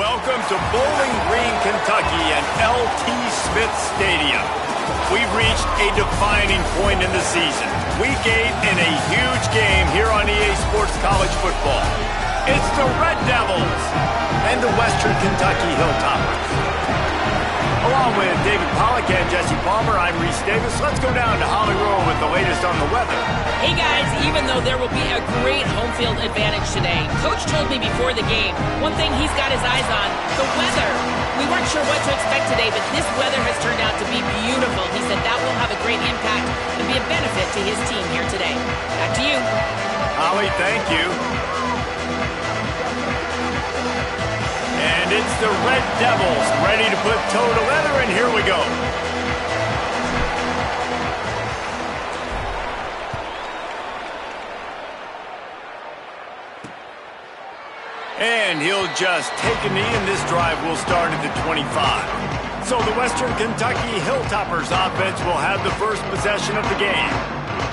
Welcome to Bowling Green, Kentucky and L.T. Smith Stadium. We've reached a defining point in the season. Week 8 in a huge game here on EA Sports College Football. It's the Red Devils and the Western Kentucky Hilltoppers. Along with David Pollack and Jesse Palmer, I'm Reese Davis. Let's go down to Holly Rowe with the latest on the weather. Hey guys, even though there will be a great home field advantage today, Coach told me before the game, one thing he's got his eyes on, the weather. We weren't sure what to expect today, but this weather has turned out to be beautiful. He said that will have a great impact and be a benefit to his team here today. Back to you. Holly, thank you. And it's the Red Devils ready to put toe to leather, and here we go. And he'll just take a knee, and this drive will start at the 25. So the Western Kentucky Hilltoppers offense will have the first possession of the game.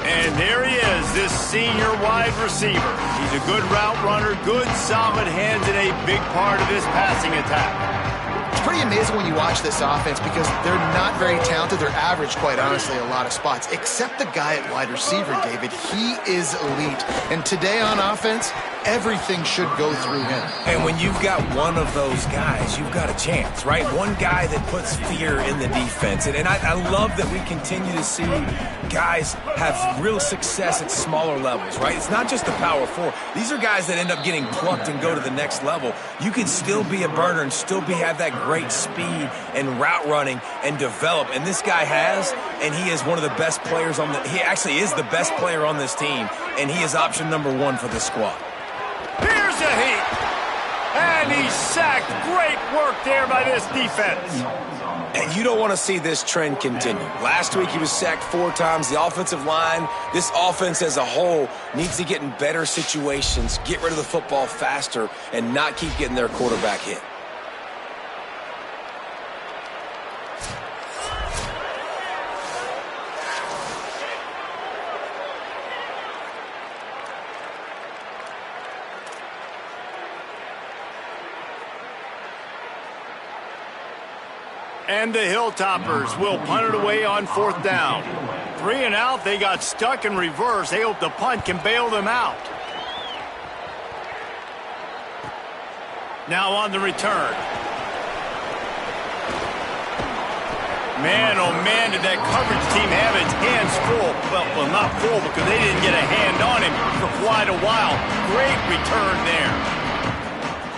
And there he is, this senior wide receiver. He's a good route runner, good solid hands, and a big part of this passing attack. It's pretty amazing when you watch this offense because they're not very talented. They're average, quite honestly, a lot of spots. Except the guy at wide receiver, David. He is elite. And today on offense, everything should go through him. And when you've got one of those guys, you've got a chance, right? One guy that puts fear in the defense. And I love that we continue to see guys have real success at smaller levels, right? It's not just the power four. These are guys that end up getting plucked and go to the next level. You can still be a burner and still have that great speed and route running and develop. And this guy has, and he is one of the best players he actually is the best player on this team, and he is option number 1 for this squad. Here's a heat. And he's sacked. Great work there by this defense. And you don't want to see this trend continue. Last week he was sacked 4 times. The offensive line, this offense as a whole, needs to get in better situations, get rid of the football faster, and not keep getting their quarterback hit. And the Hilltoppers will punt it away on 4th down. 3 and out, they got stuck in reverse. They hope the punt can bail them out. Now on the return. Man, oh man, did that coverage team have its hands full. Well, not full because they didn't get a hand on him for quite a while. Great return there.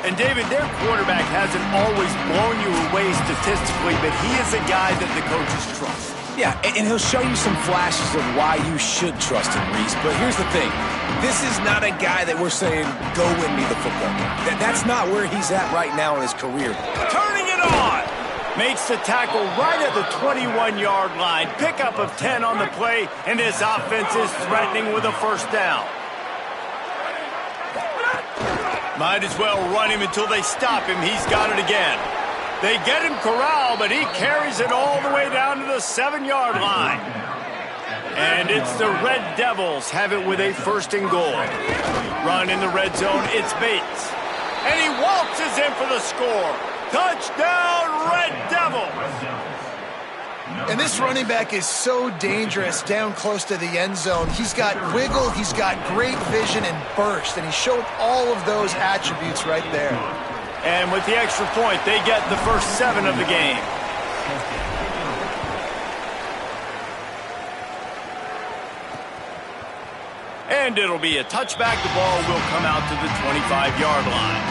And, David, their quarterback hasn't always blown you away statistically, but he is a guy that the coaches trust. Yeah, and he'll show you some flashes of why you should trust him, Reese. But here's the thing. This is not a guy that we're saying, go win me the football game. That's not where he's at right now in his career. Turning it on! Makes the tackle right at the 21-yard line. Pickup of 10 on the play, and this offense is threatening with a first down. Might as well run him until they stop him. He's got it again. They get him corralled, but he carries it all the way down to the 7-yard line. And it's the Red Devils have it with a 1st and goal. Run in the red zone, it's Bates. And he waltzes in for the score. Touchdown, Red Devils! And this running back is so dangerous down close to the end zone. He's got wiggle, he's got great vision and burst, and he showed all of those attributes right there. And with the extra point, they get the first 7 of the game. And it'll be a touchback. The ball will come out to the 25-yard line.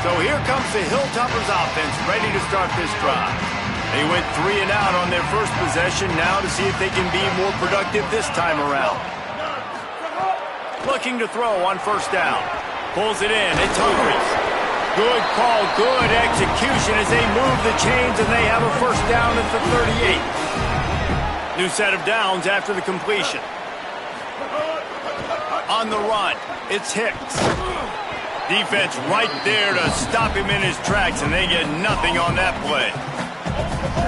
So here comes the Hilltoppers offense ready to start this drive. They went 3 and out on their first possession, now to see if they can be more productive this time around. Looking to throw on 1st down. Pulls it in, it's Humphries. Good call, good execution as they move the chains, and they have a 1st down at the 38. New set of downs after the completion. On the run, it's Hicks. Defense right there to stop him in his tracks, and they get nothing on that play.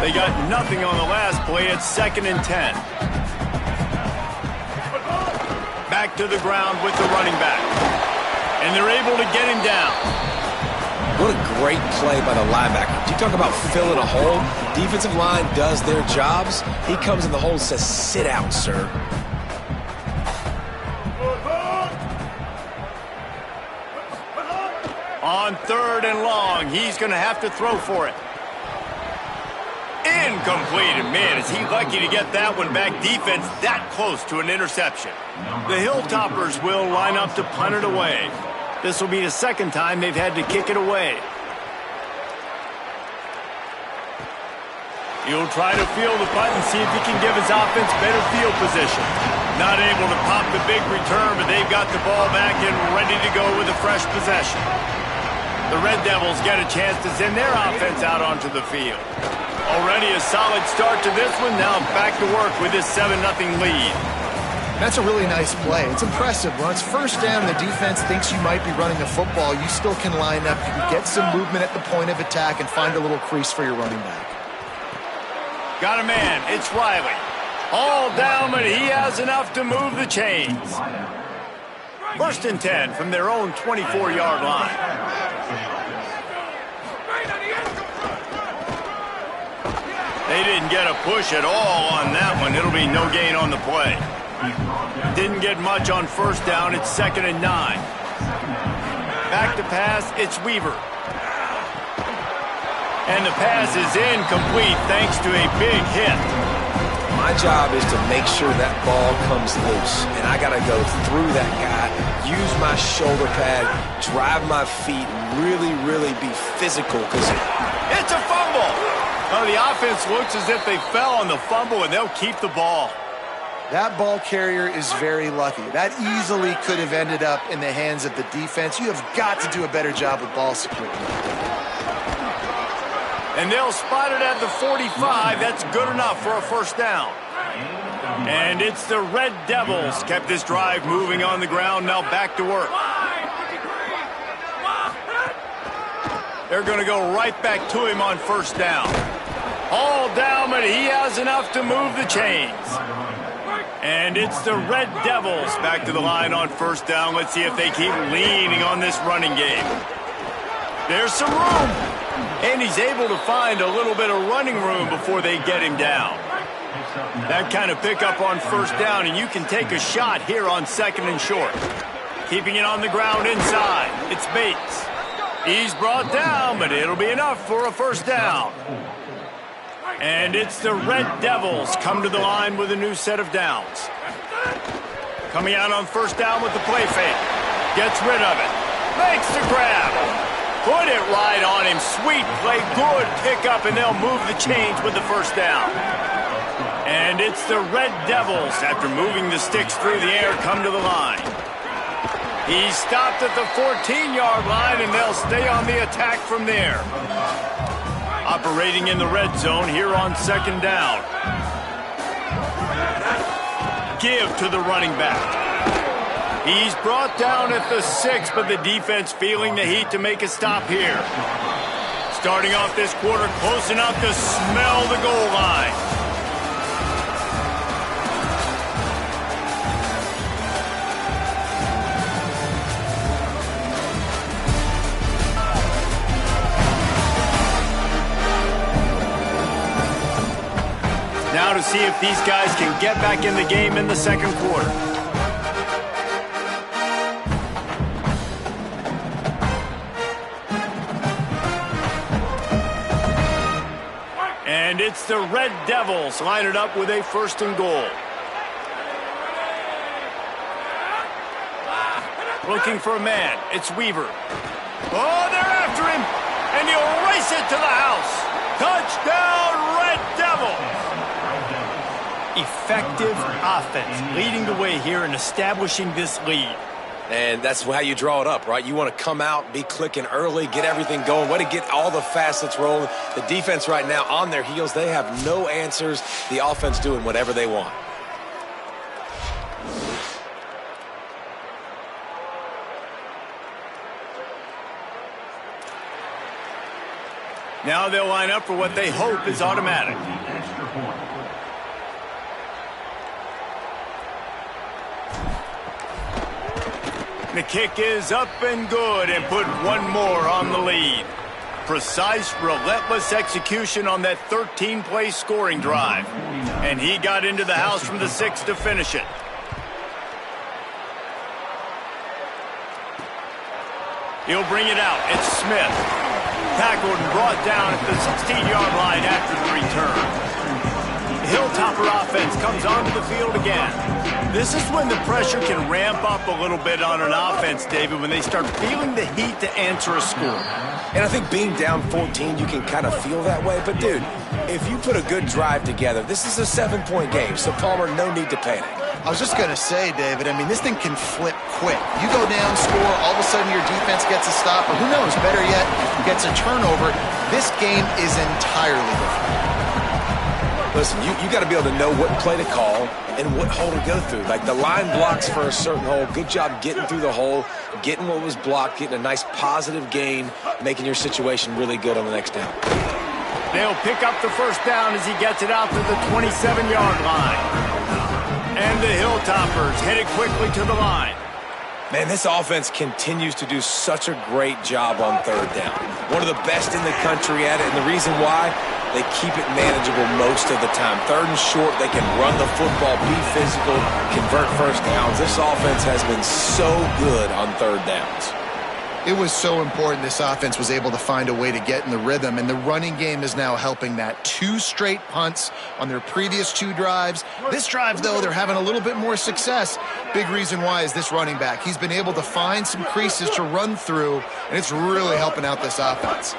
They got nothing on the last play. It's 2nd and 10. Back to the ground with the running back. And they're able to get him down. What a great play by the linebacker. You talk about filling a hole. Defensive line does their jobs. He comes in the hole and says, sit out, sir. On 3rd and long, he's going to have to throw for it. Incomplete. And man, is he lucky to get that one back. Defense that close to an interception. The Hilltoppers will line up to punt it away. This will be the second time they've had to kick it away. He'll try to field the punt and see if he can give his offense better field position. Not able to pop the big return, but they've got the ball back and ready to go with a fresh possession. The Red Devils get a chance to send their offense out onto the field. Already a solid start to this one. Now back to work with this 7-0 lead. That's a really nice play. It's impressive. When it's first down, the defense thinks you might be running the football. You still can line up. You can get some movement at the point of attack and find a little crease for your running back. Got a man. It's Riley. All down, but he has enough to move the chains. 1st and 10 from their own 24-yard line. They didn't get a push at all on that one. It'll be no gain on the play. Didn't get much on 1st down. It's 2nd and 9. Back to pass. It's Weaver. And the pass is incomplete thanks to a big hit. My job is to make sure that ball comes loose. And I got to go through that guy, use my shoulder pad, drive my feet, really, really be physical. It's a fumble. Oh, the offense looks as if they fell on the fumble, and they'll keep the ball. That ball carrier is very lucky. That easily could have ended up in the hands of the defense. You have got to do a better job with ball security. And they'll spot it at the 45. That's good enough for a 1st down. And it's the Red Devils. Kept this drive moving on the ground. Now back to work. They're going to go right back to him on 1st down. All down, but he has enough to move the chains. And it's the Red Devils back to the line on 1st down. Let's see if they keep leaning on this running game. There's some room. And he's able to find a little bit of running room before they get him down. That kind of pickup on 1st down, and you can take a shot here on 2nd and short. Keeping it on the ground inside. It's Bates. He's brought down, but it'll be enough for a 1st down. And it's the Red Devils come to the line with a new set of downs. Coming out on 1st down with the play fake. Gets rid of it. Makes the grab. Put it right on him. Sweet play. Good pickup, and they'll move the chains with the 1st down. And it's the Red Devils, after moving the sticks through the air, come to the line. He stopped at the 14-yard line, and they'll stay on the attack from there. Operating in the red zone here on 2nd down. Give to the running back. He's brought down at the 6, but the defense feeling the heat to make a stop here. Starting off this quarter close enough to smell the goal line. Now to see if these guys can get back in the game in the 2nd quarter. And it's the Red Devils lining up with a 1st and goal. Looking for a man. It's Weaver. Oh, they're after him. And he'll race it to the house. Touchdown, Red Devils. Effective offense leading the way here and establishing this lead. And that's how you draw it up, right? You want to come out, be clicking early, get everything going, way to get all the facets rolling. The defense right now on their heels, they have no answers. The offense doing whatever they want. Now they'll line up for what they hope is automatic. The kick is up and good and put one more on the lead. Precise, relentless execution on that 13-play scoring drive. And he got into the house from the 6 to finish it. He'll bring it out. It's Smith. Tackled and brought down at the 16-yard line after the return. The Hilltopper offense comes onto the field again. This is when the pressure can ramp up a little bit on an offense, David, when they start feeling the heat to answer a score. And I think being down 14, you can kind of feel that way. But, dude, if you put a good drive together, this is a 7-point game, so, Palmer, no need to panic. I was just going to say, David, I mean, this thing can flip quick. You go down, score, all of a sudden your defense gets a stop, or who knows, better yet, gets a turnover. This game is entirely different. Listen, you got to be able to know what play to call and what hole to go through. Like the line blocks for a certain hole. Good job getting through the hole, getting what was blocked, getting a nice positive gain, making your situation really good on the next down. They'll pick up the first down as he gets it out to the 27-yard line. And the Hilltoppers headed quickly to the line. Man, this offense continues to do such a great job on third down. One of the best in the country at it, and the reason why, they keep it manageable most of the time. Third and short, they can run the football, be physical, convert first downs. This offense has been so good on third downs. It was so important this offense was able to find a way to get in the rhythm, and the running game is now helping that. 2 straight punts on their previous 2 drives. This drive, though, they're having a little bit more success. Big reason why is this running back. He's been able to find some creases to run through, and it's really helping out this offense.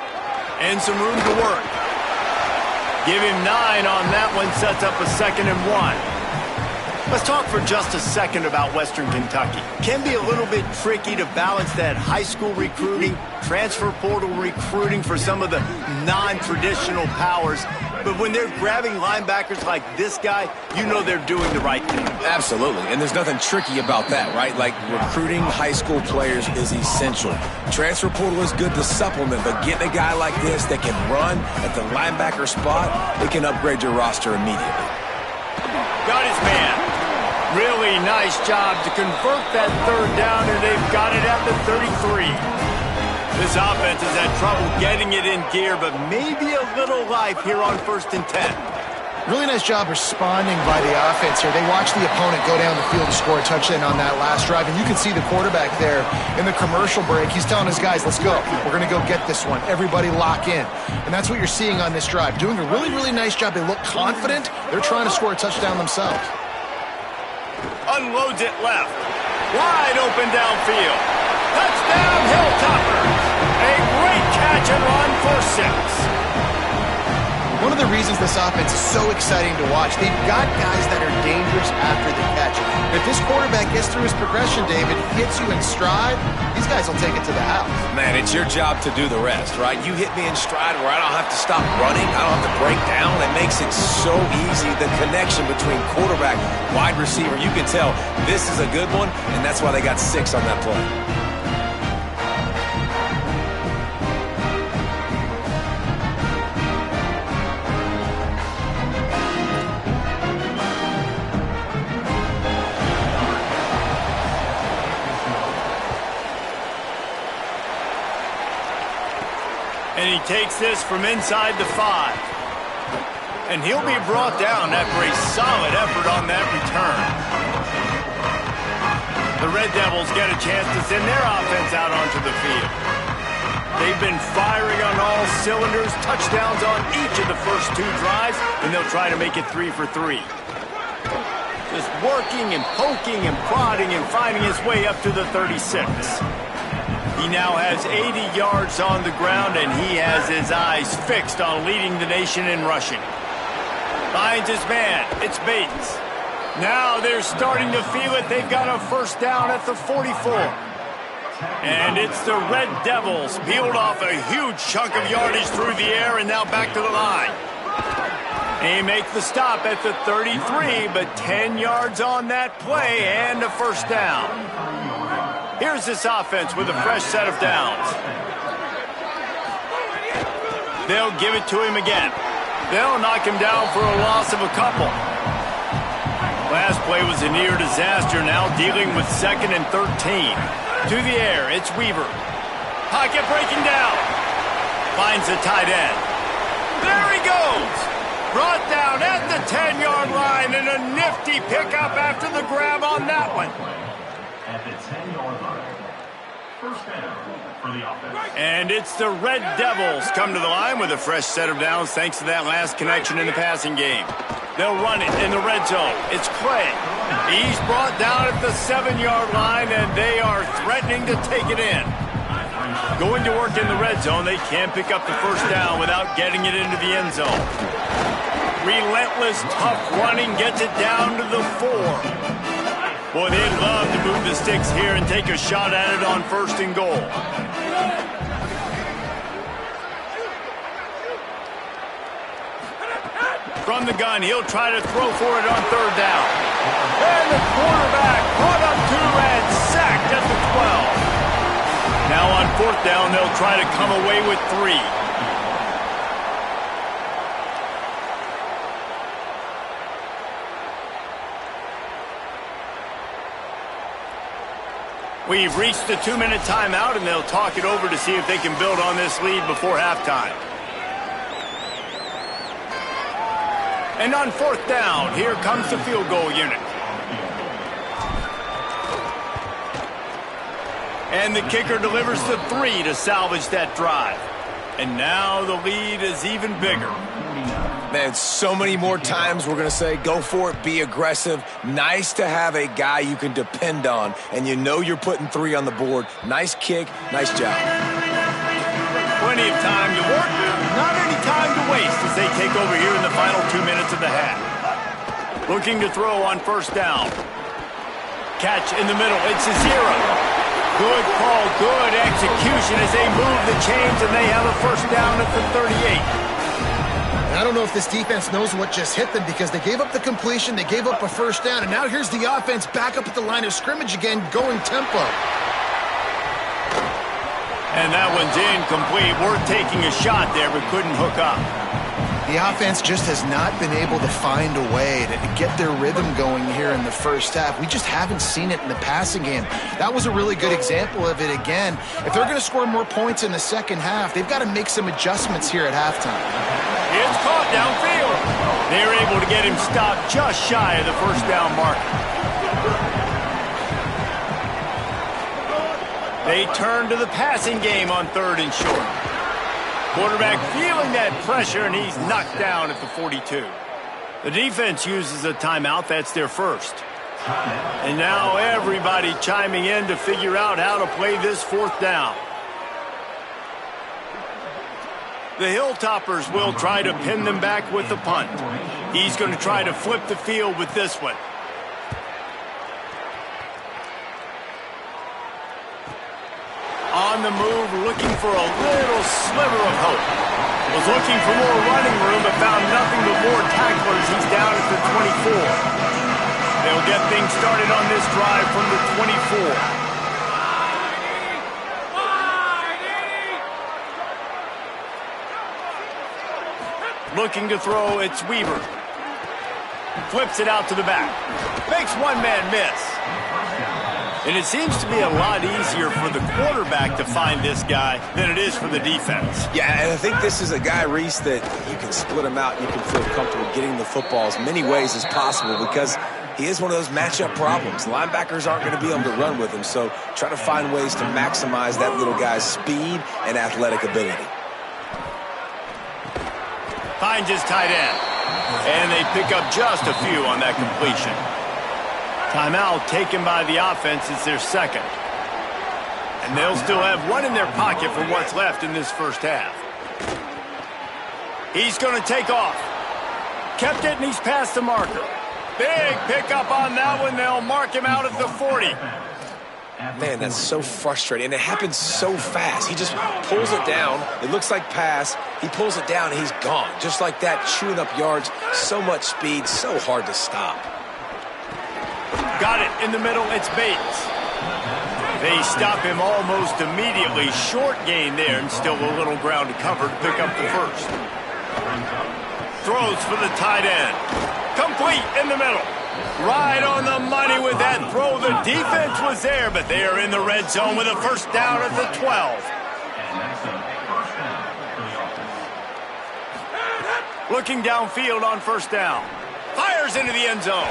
And some room to work. Give him 9 on that one, sets up a 2nd and 1. Let's talk for just a second about Western Kentucky. Can be a little bit tricky to balance that high school recruiting, transfer portal recruiting for some of the non-traditional powers. But when they're grabbing linebackers like this guy, you know they're doing the right thing. Absolutely, and there's nothing tricky about that, right? Like recruiting high school players is essential. Transfer portal is good to supplement, but getting a guy like this that can run at the linebacker spot, it can upgrade your roster immediately. Got his man. Really nice job to convert that third down, and they've got it at the 33. This offense has had trouble getting it in gear, but maybe a little life here on 1st and 10. Really nice job responding by the offense here. They watched the opponent go down the field to score a touchdown on that last drive, and you can see the quarterback there in the commercial break. He's telling his guys, let's go. We're going to go get this one. Everybody lock in. And that's what you're seeing on this drive. Doing a really, really nice job. They look confident. They're trying to score a touchdown themselves. Unloads it left. Wide open downfield. Touchdown, Hilltoppers. A great catch and run for 6. One of the reasons this offense is so exciting to watch, they've got guys that are dangerous after the catch. If this quarterback gets through his progression, David, hits you in stride, these guys will take it to the house. Man, it's your job to do the rest, right? You hit me in stride where I don't have to stop running. I don't have to break down. It makes it so easy. The connection between quarterback, wide receiver, you can tell this is a good one, and that's why they got 6 on that play. And he takes this from inside the 5. And he'll be brought down after a solid effort on that return. The Red Devils get a chance to send their offense out onto the field. They've been firing on all cylinders, touchdowns on each of the first 2 drives, and they'll try to make it 3 for 3. Just working and poking and prodding and finding his way up to the 36. He now has 80 yards on the ground, and he has his eyes fixed on leading the nation in rushing. Finds his man. It's Bates. Now they're starting to feel it. They've got a first down at the 44. And it's the Red Devils peeled off a huge chunk of yardage through the air and now back to the line. They make the stop at the 33, but 10 yards on that play and a first down. Here's this offense with a fresh set of downs. They'll give it to him again. They'll knock him down for a loss of a couple. Last play was a near disaster, now dealing with 2nd and 13. To the air, it's Weaver. Pocket breaking down. Finds the tight end. There he goes. Brought down at the 10-yard line, and a nifty pickup after the grab on that one. At the 10-yard line. First down for the offense. And it's the Red Devils come to the line with a fresh set of downs thanks to that last connection in the passing game. They'll run it in the red zone. It's Craig. He's brought down at the 7-yard line, and they are threatening to take it in. Going to work in the red zone, they can't pick up the first down without getting it into the end zone. Relentless, tough running gets it down to the 4. Boy, they'd love to move the sticks here and take a shot at it on first and goal. From the gun, he'll try to throw for it on third down. And the quarterback brought up 2 and sacked at the 12. Now on fourth down, they'll try to come away with 3. We've reached the 2-minute timeout, and they'll talk it over to see if they can build on this lead before halftime. And on fourth down, here comes the field goal unit. And the kicker delivers the 3 to salvage that drive. And now the lead is even bigger. Man, so many more times we're going to say, go for it, be aggressive. Nice to have a guy you can depend on, and you know you're putting 3 on the board. Nice kick, nice job. Plenty of time to work, not any time to waste as they take over here in the final 2 minutes of the half. Looking to throw on first down. Catch in the middle, it's a 0. Good call, good execution as they move the chains, and they have a first down at the 38. I don't know if this defense knows what just hit them because they gave up the completion, they gave up a first down, and now here's the offense back up at the line of scrimmage again, going tempo. And that one's incomplete. Worth taking a shot there, but couldn't hook up. The offense just has not been able to find a way to get their rhythm going here in the first half. We just haven't seen it in the passing game. That was a really good example of it again. If they're going to score more points in the second half, they've got to make some adjustments here at halftime. It's caught downfield. They're able to get him stopped just shy of the first down mark. They turn to the passing game on third and short. Quarterback feeling that pressure, and he's knocked down at the 42. The defense uses a timeout. That's their first. And now everybody chiming in to figure out how to play this fourth down. The Hilltoppers will try to pin them back with the punt. He's going to try to flip the field with this one. On the move, looking for a little sliver of hope. Was looking for more running room, but found nothing but more tacklers. He's down at the 24. They'll get things started on this drive from the 24. Looking to throw, it's Weaver. Flips it out to the back. Makes one man miss. And it seems to be a lot easier for the quarterback to find this guy than it is for the defense. Yeah, and I think this is a guy, Reese, that you can split him out. You can feel comfortable getting the football as many ways as possible because he is one of those matchup problems. Linebackers aren't going to be able to run with him, so try to find ways to maximize that little guy's speed and athletic ability. Finds his tight end. And they pick up just a few on that completion. Timeout taken by the offense. It's their second. And they'll still have one in their pocket for what's left in this first half. He's going to take off. Kept it, and he's past the marker. Big pickup on that one. They'll mark him out at the 40. Man, that's so frustrating, and it happens so fast. He just pulls it down. It looks like pass. He pulls it down, and he's gone. Just like that, chewing up yards. So much speed, so hard to stop. Got it in the middle. It's Bates. They stop him almost immediately. Short gain there, and still a little ground to cover to pick up the first. Throws for the tight end. Complete in the middle. Right on the money with that throw. The defense was there, but they are in the red zone with a first down at the 12. Looking downfield on first down. Fires into the end zone.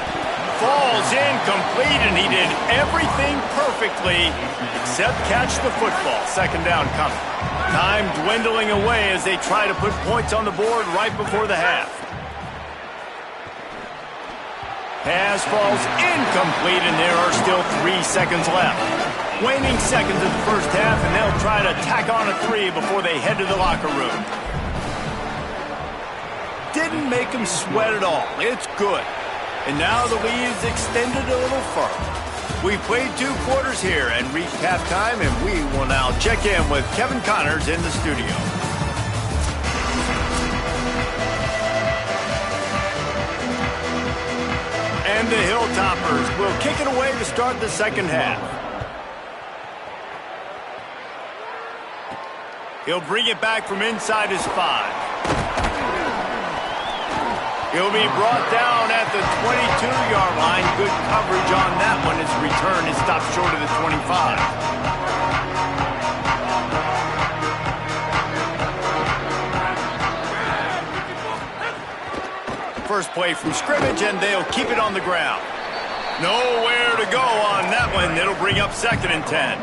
Falls incomplete, and he did everything perfectly except catch the football. Second down coming. Time dwindling away as they try to put points on the board right before the half. Pass falls incomplete, and there are still 3 seconds left. Waning seconds of the first half, and they'll try to tack on a 3 before they head to the locker room. Didn't make him sweat at all. It's good. And now the lead is extended a little further. We played 2 quarters here and reached halftime, and we will now check in with Kevin Connors in the studio. And the Hilltoppers will kick it away to start the second half. He'll bring it back from inside his 5. He'll be brought down at the 22-yard line. Good coverage on that one. His return is stopped short of the 25. First play from scrimmage, and they'll keep it on the ground. Nowhere to go on that one. It'll bring up 2nd and 10.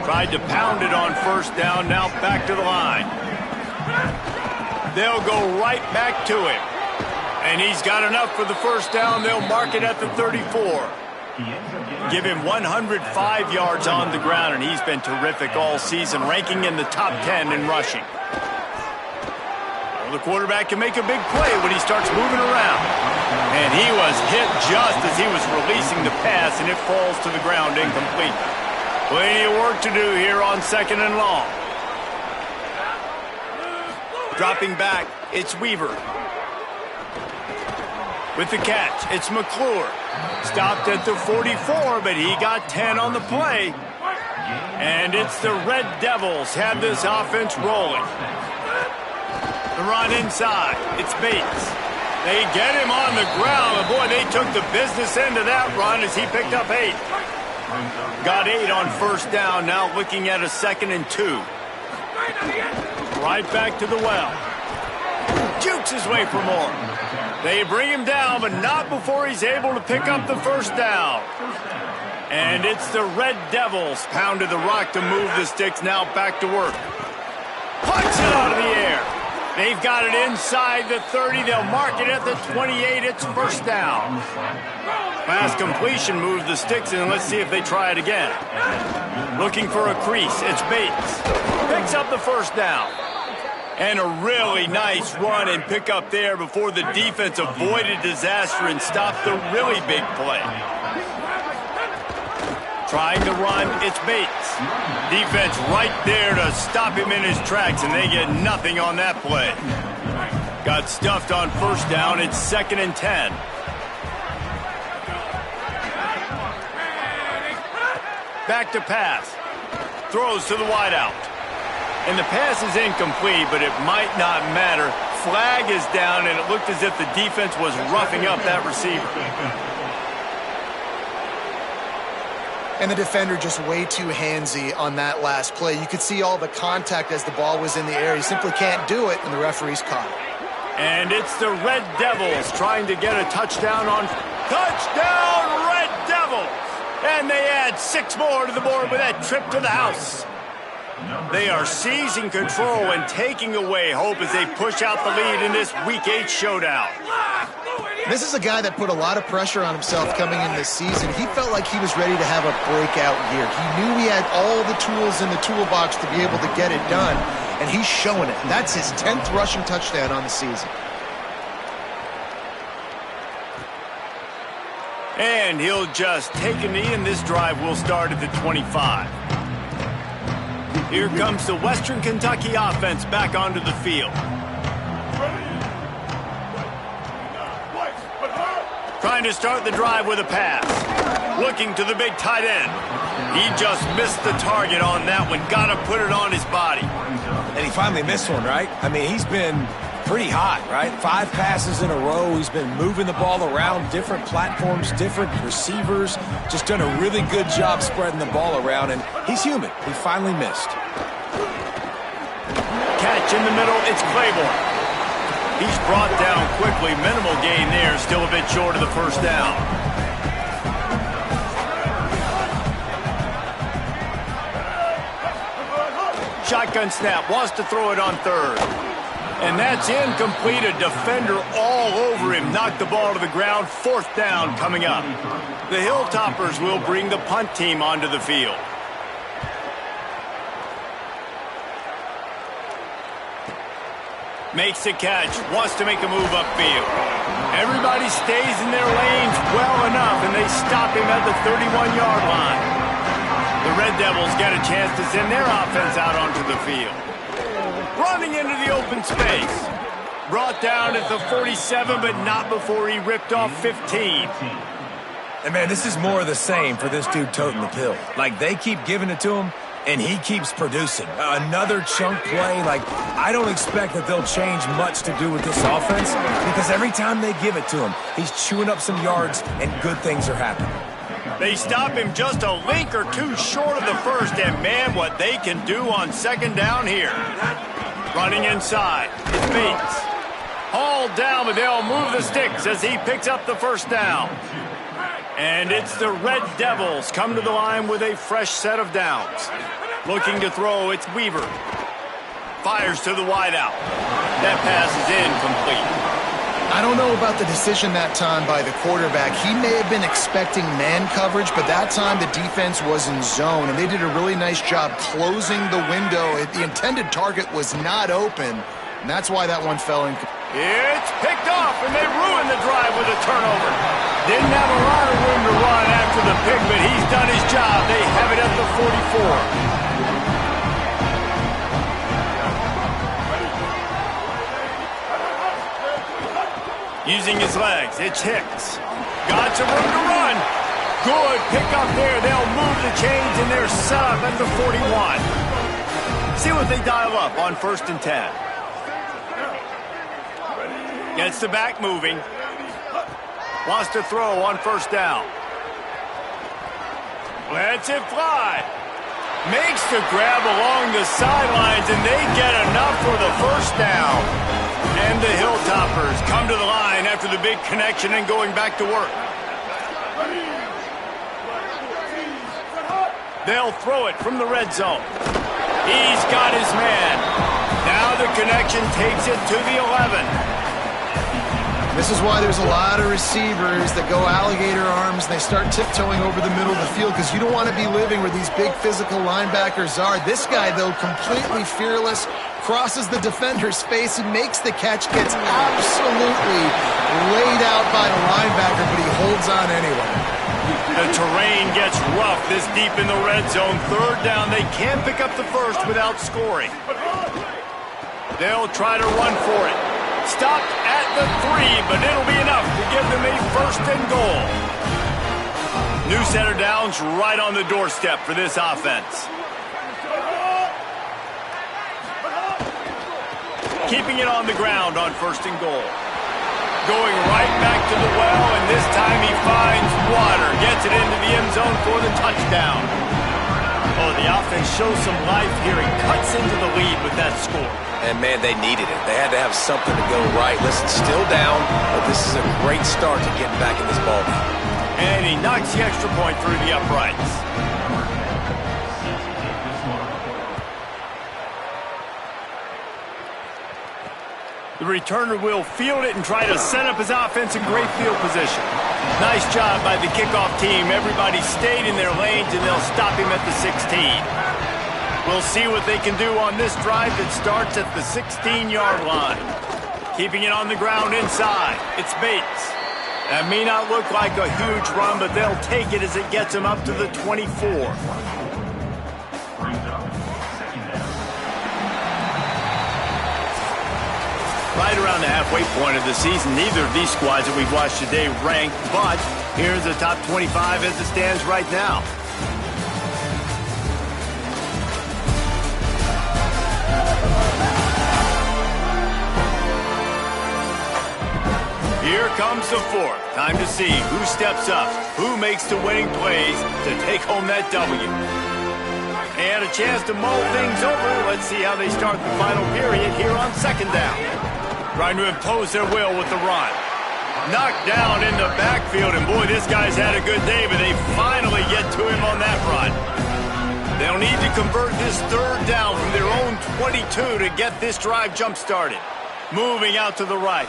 Tried to pound it on first down. Now back to the line. They'll go right back to him. And he's got enough for the first down. They'll mark it at the 34. Give him 105 yards on the ground, and he's been terrific all season, ranking in the top 10 in rushing. Well, the quarterback can make a big play when he starts moving around. And he was hit just as he was releasing the pass, and it falls to the ground incomplete. Plenty of work to do here on 2nd and long. Dropping back, it's Weaver. With the catch, it's McClure. Stopped at the 44, but he got 10 on the play. And it's the Red Devils have this offense rolling. The run inside, it's Bates. They get him on the ground, and boy, they took the business end of that run as he picked up 8. Got 8 on first down, now looking at a 2nd and 2. Right back to the well. Jukes his way for more. They bring him down, but not before he's able to pick up the first down. And it's the Red Devils pounded the rock to move the sticks, now back to work. Punch it out of the air. They've got it inside the 30. They'll mark it at the 28. It's first down. Pass completion moves the sticks, and let's see if they try it again. Looking for a crease. It's Bates. Picks up the first down. And a really nice run and pick up there before the defense avoided disaster and stopped the really big play. Trying to run, it's Bates. Defense right there to stop him in his tracks, and they get nothing on that play. Got stuffed on first down. It's 2nd and 10. Back to pass. Throws to the wideout. And the pass is incomplete, but it might not matter. Flag is down, and it looked as if the defense was roughing up that receiver. And the defender just way too handsy on that last play. You could see all the contact as the ball was in the air. He simply can't do it, and the referee's caught it. And it's the Red Devils trying to get a touchdown on... Touchdown, Red Devils! And they add 6 more to the board with that trip to the house. They are seizing control and taking away hope as they push out the lead in this Week 8 showdown. This is a guy that put a lot of pressure on himself coming in this season. He felt like he was ready to have a breakout year. He knew he had all the tools in the toolbox to be able to get it done, and he's showing it. That's his 10th rushing touchdown on the season. And he'll just take a knee, and this drive will start at the 25. Here comes the Western Kentucky offense back onto the field. Trying to start the drive with a pass. Looking to the big tight end. He just missed the target on that one. Got to put it on his body. And he finally missed one, right? I mean, he's been pretty hot, right? 5 passes in a row. He's been moving the ball around different platforms, different receivers. Just done a really good job spreading the ball around, and he's human. He finally missed. Catch in the middle, it's Claiborne. He's brought down quickly. Minimal gain there, still a bit short of the first down. Shotgun snap, wants to throw it on third. And that's incomplete. A defender all over him. Knocked the ball to the ground. 4th down coming up. The Hilltoppers will bring the punt team onto the field. Makes the catch. Wants to make a move upfield. Everybody stays in their lanes well enough, and they stop him at the 31-yard line. The Red Devils get a chance to send their offense out onto the field. Running into the open space. Brought down at the 47, but not before he ripped off 15. And, man, this is more of the same for this dude toting the pill. Like, they keep giving it to him, and he keeps producing. Another chunk play. Like, I don't expect that they'll change much to do with this offense because every time they give it to him, he's chewing up some yards, and good things are happening. They stop him just a link or two short of the first, and man, what they can do on 2nd down here. Running inside, it's Bates. Hauled down, but they'll move the sticks as he picks up the 1st down. And it's the Red Devils come to the line with a fresh set of downs. Looking to throw, it's Weaver. Fires to the wideout. That pass is incomplete. I don't know about the decision that time by the quarterback. He may have been expecting man coverage, but that time the defense was in zone, and they did a really nice job closing the window. The intended target was not open, and that's why that one fell in. It's picked off, and they ruined the drive with a turnover. Didn't have a lot of room to run after the pick, but he's done his job. They have it at the 44. Using his legs, it's Hicks. Got some room to run. Good pickup there. They'll move the chains, and they're set up at the 41. See what they dial up on 1st and 10. Gets the back moving. Wants to throw on 1st down. Lets it fly. Makes the grab along the sidelines, and they get enough for the 1st down. And the Hilltoppers come to the line after the big connection and going back to work. They'll throw it from the red zone. He's got his man. Now the connection takes it to the 11. This is why there's a lot of receivers that go alligator arms and they start tiptoeing over the middle of the field because you don't want to be living where these big physical linebackers are. This guy, though, completely fearless, crosses the defender's face. He makes the catch, gets absolutely laid out by the linebacker, but he holds on anyway. The terrain gets rough this deep in the red zone. 3rd down, they can't pick up the 1st without scoring. They'll try to run for it. Stopped at the 3, but it'll be enough to give them a 1st and goal. New set of downs right on the doorstep for this offense. Keeping it on the ground on 1st and goal. Going right back to the well, and this time he finds water. Gets it into the end zone for the touchdown. Oh, the offense shows some life here and cuts into the lead with that score. And, man, they needed it. They had to have something to go right. Listen, still down, but this is a great start to getting back in this ballgame. And he knocks the extra point through the uprights. The returner will field it and try to set up his offense in great field position. Nice job by the kickoff team. Everybody stayed in their lanes, and they'll stop him at the 16. We'll see what they can do on this drive that starts at the 16-yard line. Keeping it on the ground inside. It's Bates. That may not look like a huge run, but they'll take it as it gets them up to the 24. Right around the halfway point of the season, neither of these squads that we've watched today ranked, but here's the top 25 as it stands right now. comes the fourth. Time to see who steps up, who makes the winning plays to take home that W. And a chance to mull things over. Let's see how they start the final period here on second down. Trying to impose their will with the run. Knocked down in the backfield, and boy, this guy's had a good day, but they finally get to him on that run. They'll need to convert this third down from their own 22 to get this drive jump-started. Moving out to the right.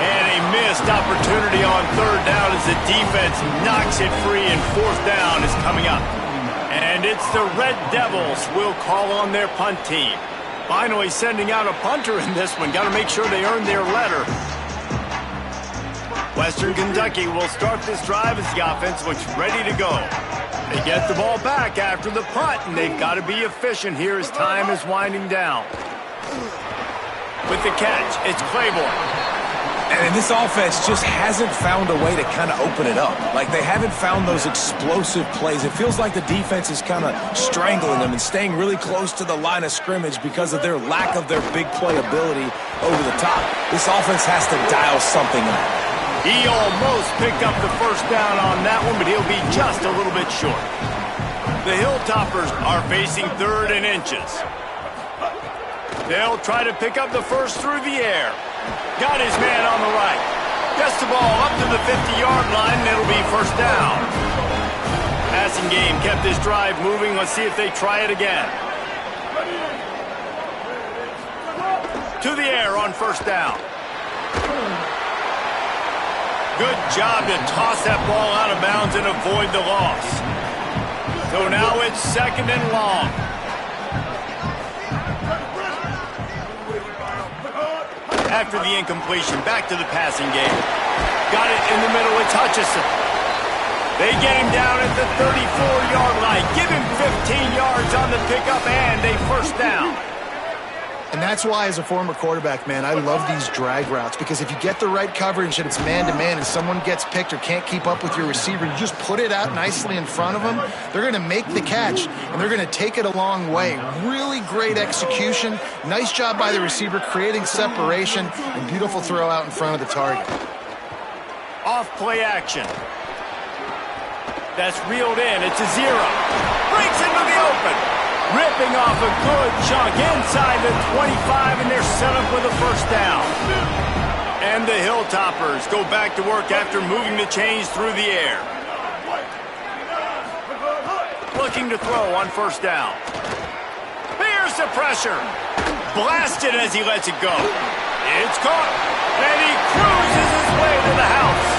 And a missed opportunity on third down as the defense knocks it free, and fourth down is coming up. And it's the Red Devils will call on their punt team. Finally sending out a punter in this one. Got to make sure they earn their letter. Western Kentucky will start this drive as the offense looks ready to go. They get the ball back after the punt, and they've got to be efficient here as time is winding down. With the catch, it's Claiborne. And this offense just hasn't found a way to kind of open it up. Like, they haven't found those explosive plays. It feels like the defense is kind of strangling them and staying really close to the line of scrimmage because of their lack of their big play ability over the top. This offense has to dial something up. He almost picked up the first down on that one, but he'll be just a little bit short. The Hilltoppers are facing third and inches. They'll try to pick up the first through the air. Got his man on the right. Gets the ball up to the 50-yard line, and it'll be first down. Passing game kept this drive moving. Let's see if they try it again. To the air on first down. Good job to toss that ball out of bounds and avoid the loss. So now it's second and long. After the incompletion, back to the passing game. Got it in the middle with Hutchison. They get him down at the 34-yard line. Give him 15 yards on the pickup and a first down. And that's why, as a former quarterback, man, I love these drag routes, because if you get the right coverage and it's man-to-man and someone gets picked or can't keep up with your receiver, you just put it out nicely in front of them. They're going to make the catch, and they're going to take it a long way. Really great execution. Nice job by the receiver creating separation, and beautiful throw out in front of the target. Off play action. That's reeled in. It's a zero. Breaks into the open. Ripping off a good chunk inside the 25, and they're set up with a first down. And the Hilltoppers go back to work after moving the chains through the air. Looking to throw on first down. Here's the pressure. Blasted as he lets it go. It's caught, and he cruises his way to the house.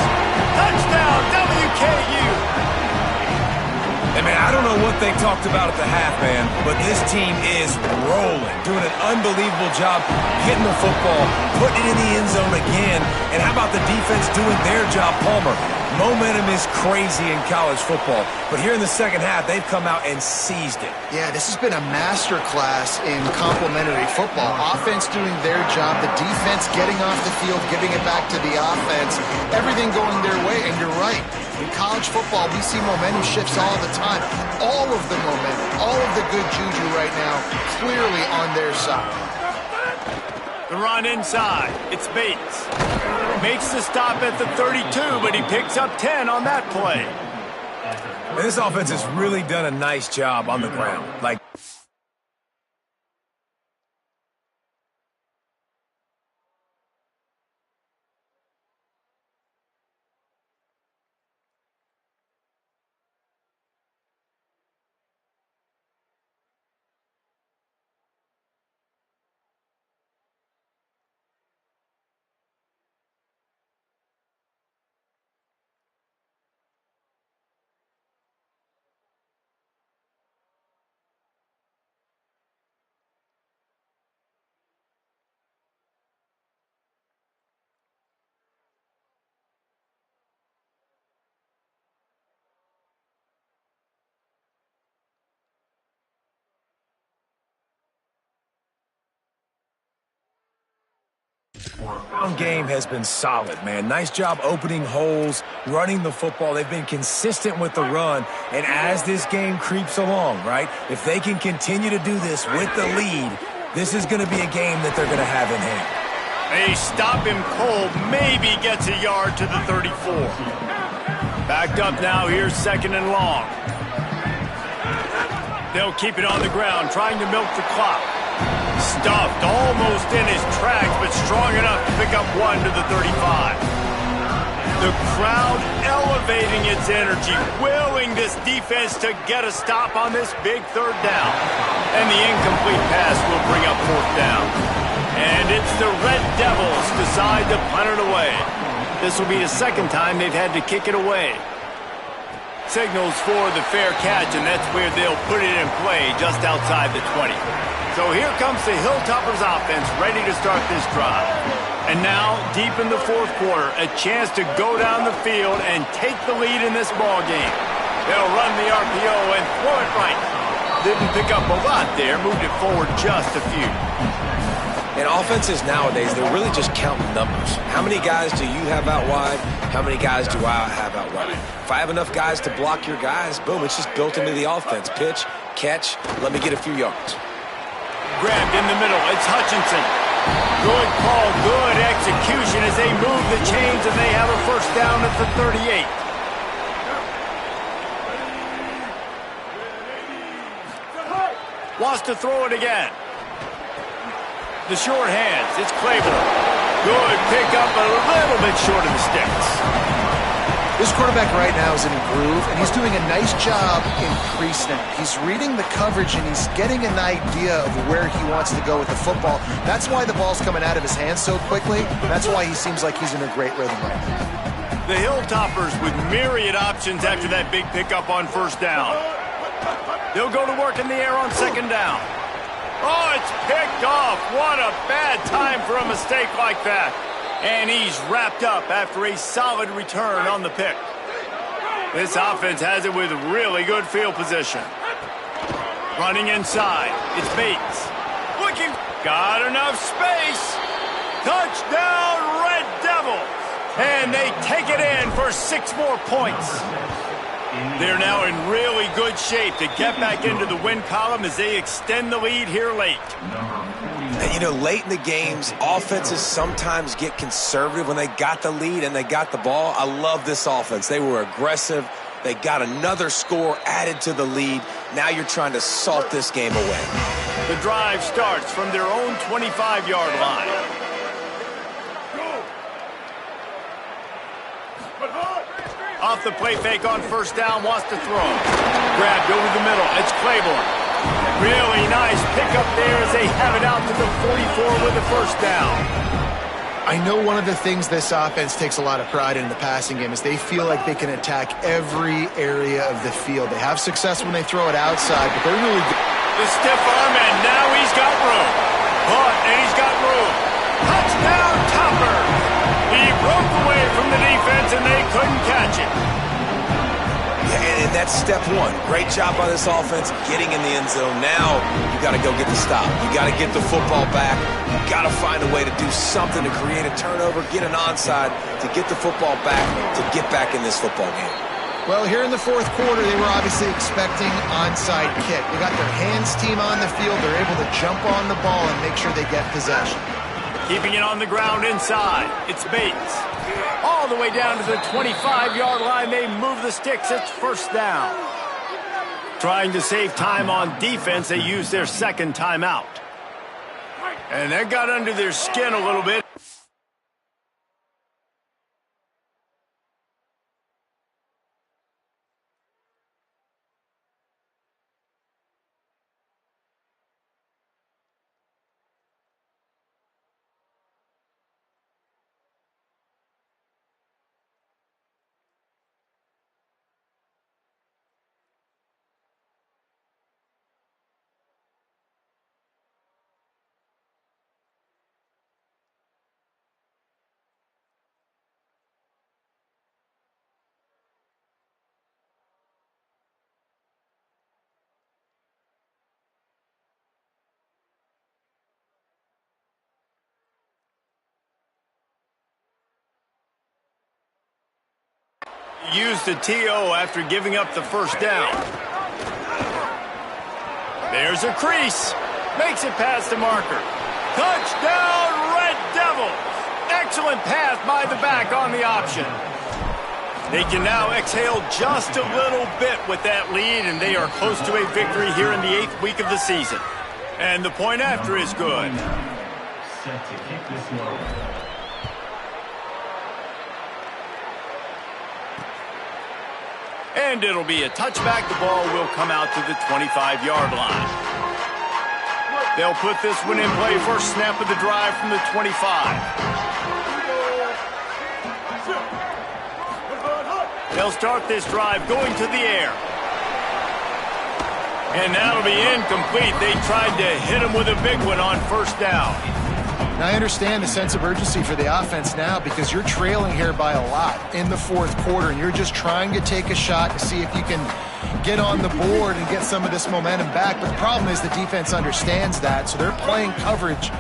Touchdown, WKU. And, man, I don't know what they talked about at the half, man, but this team is rolling, doing an unbelievable job getting the football, putting it in the end zone again. And how about the defense doing their job, Palmer? Momentum is crazy in college football, but here in the second half, they've come out and seized it. Yeah, this has been a master class in complementary football. Offense doing their job, the defense getting off the field, giving it back to the offense, everything going their way, and you're right. In college football, we see momentum shifts all the time. All of the momentum, all of the good juju right now, clearly on their side. The run inside. It's Bates. Makes the stop at the 32, but he picks up 10 on that play. And this offense has really done a nice job on the ground. Like, ground game has been solid, man. Nice job opening holes, running the football. They've been consistent with the run. And as this game creeps along, right, if they can continue to do this with the lead, this is going to be a game that they're going to have in hand. They stop him cold, maybe gets a yard to the 34. Backed up now, here's 2nd and long. They'll keep it on the ground, trying to milk the clock. Stuffed almost in his tracks, but strong enough to pick up 1 to the 35. The crowd elevating its energy, willing this defense to get a stop on this big 3rd down. And the incomplete pass will bring up 4th down. And it's the Red Devils decide to punt it away. This will be the 2nd time they've had to kick it away. Signals for the fair catch, and that's where they'll put it in play just outside the 20. So here comes the Hilltoppers offense ready to start this drive. And now, deep in the 4th quarter, a chance to go down the field and take the lead in this ball game. They'll run the RPO and throw it right. Didn't pick up a lot there, moved it forward just a few. And offenses nowadays, they're really just counting numbers. How many guys do you have out wide? How many guys do I have out wide? If I have enough guys to block your guys, boom, it's just built into the offense. Pitch, catch, let me get a few yards. Grabbed in the middle, it's Hutchinson. Good call, good execution as they move the chains and they have a 1st down at the 38. Wants to throw it again. The short hands, it's Claiborne. Good pickup, a little bit short of the sticks. This quarterback right now is in a groove, and he's doing a nice job in pre-snap. He's reading the coverage, and he's getting an idea of where he wants to go with the football. That's why the ball's coming out of his hands so quickly. That's why he seems like he's in a great rhythm right now. The Hilltoppers with myriad options after that big pickup on 1st down. They'll go to work in the air on 2nd down. Oh, it's picked off. What a bad time for a mistake like that. And he's wrapped up after a solid return on the pick. This offense has it with really good field position. Running inside, it's Bates. Looking, got enough space. Touchdown, Red Devils. And they take it in for 6 more points. They're now in really good shape to get back into the win column as they extend the lead here late. And, you know, late in the games, offenses sometimes get conservative when they got the lead and they got the ball. I love this offense. They were aggressive. They got another score added to the lead. Now you're trying to salt this game away. The drive starts from their own 25-yard line. Off the play fake on 1st down, wants to throw. Grabbed over the middle, it's Claiborne. Really nice pickup there as they have it out to the 44 with the 1st down. I know one of the things this offense takes a lot of pride in the passing game is they feel like they can attack every area of the field. They have success when they throw it outside, but they're really good. The stiff arm, and now he's got room. Caught, and he's got room. Touchdown, Topper. He broke away from the defense, and they couldn't catch it. Yeah, and that's step 1. Great job by this offense getting in the end zone. Now you got to go get the stop. You got to get the football back. You got to find a way to do something to create a turnover, get an onside, to get the football back, to get back in this football game. Well, here in the 4th quarter, they were obviously expecting onside kick. They got their hands team on the field. They're able to jump on the ball and make sure they get possession. Keeping it on the ground inside, it's Bates. All the way down to the 25-yard line, they move the sticks, it's 1st down. Trying to save time on defense, they use their 2nd timeout. And that got under their skin a little bit. Used the TO after giving up the 1st down. There's a crease. Makes it past the marker. Touchdown, Red Devils! travels. Excellent pass by the back on the option. They can now exhale just a little bit with that lead, and they are close to a victory here in the 8th week of the season. And the point after is good. Set to kick this one. And it'll be a touchback. The ball will come out to the 25-yard line. They'll put this one in play. First snap of the drive from the 25. They'll start this drive going to the air. And that'll be incomplete. They tried to hit him with a big one on first down. Now, I understand the sense of urgency for the offense now because you're trailing here by a lot in the 4th quarter, and you're just trying to take a shot to see if you can get on the board and get some of this momentum back. But the problem is the defense understands that, so they're playing coverage,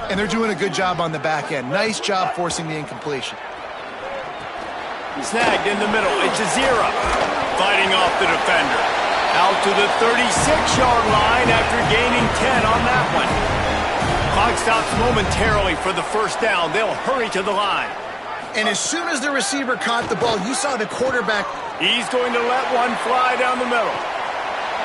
and they're doing a good job on the back end. Nice job forcing the incompletion. Snagged in the middle. It's Azira fighting off the defender. Out to the 36-yard line after gaining 10 on that one. Clock stops momentarily for the first down. They'll hurry to the line. And as soon as the receiver caught the ball, you saw the quarterback. He's going to let one fly down the middle.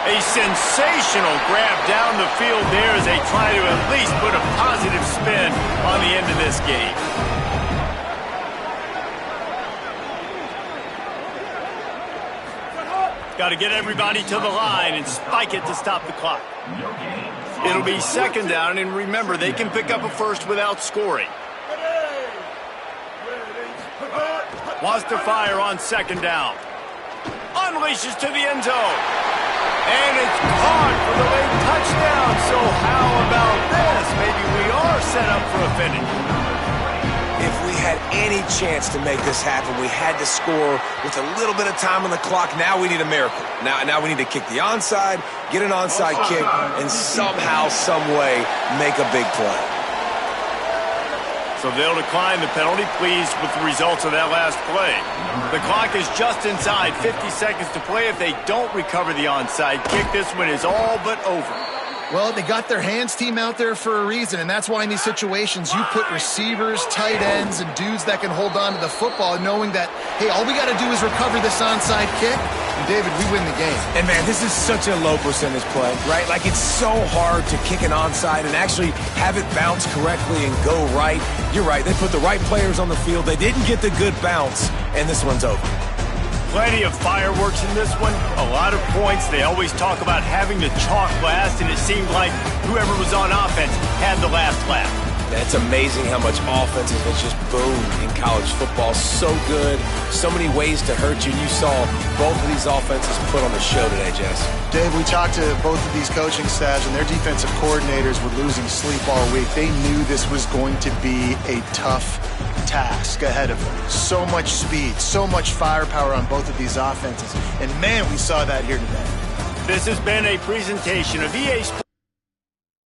A sensational grab down the field there as they try to at least put a positive spin on the end of this game. Got to get everybody to the line and spike it to stop the clock. It'll be second down, and remember, they can pick up a first without scoring. Wants to fire on second down. Unleashes to the end zone. And it's caught for the late touchdown. So how about this? Maybe we are set up for a finish. If we had any chance to make this happen, we had to score with a little bit of time on the clock. Now we need a miracle. Now we need to kick the onside, get an onside kick, and somehow, some way, make a big play. So they'll decline the penalty, pleased with the results of that last play. The clock is just inside 50 seconds to play. If they don't recover the onside kick, this one is all but over. Well, they got their hands team out there for a reason, and that's why in these situations you put receivers, tight ends, and dudes that can hold on to the football, knowing that, hey, all we got to do is recover this onside kick, and David, we win the game. And man, this is such a low percentage play, right? Like, it's so hard to kick an onside and actually have it bounce correctly and go right. You're right, they put the right players on the field. They didn't get the good bounce, and this one's over. Plenty of fireworks in this one, a lot of points. They always talk about having to chalk last, and it seemed like whoever was on offense had the last laugh. It's amazing how much offense has just boomed in college football. So good, so many ways to hurt you. And you saw both of these offenses put on the show today, Jess. Dave, we talked to both of these coaching staffs, and their defensive coordinators were losing sleep all week. They knew this was going to be a tough task ahead of them. So much speed, so much firepower on both of these offenses. And man, we saw that here today. This has been a presentation of EA Sports.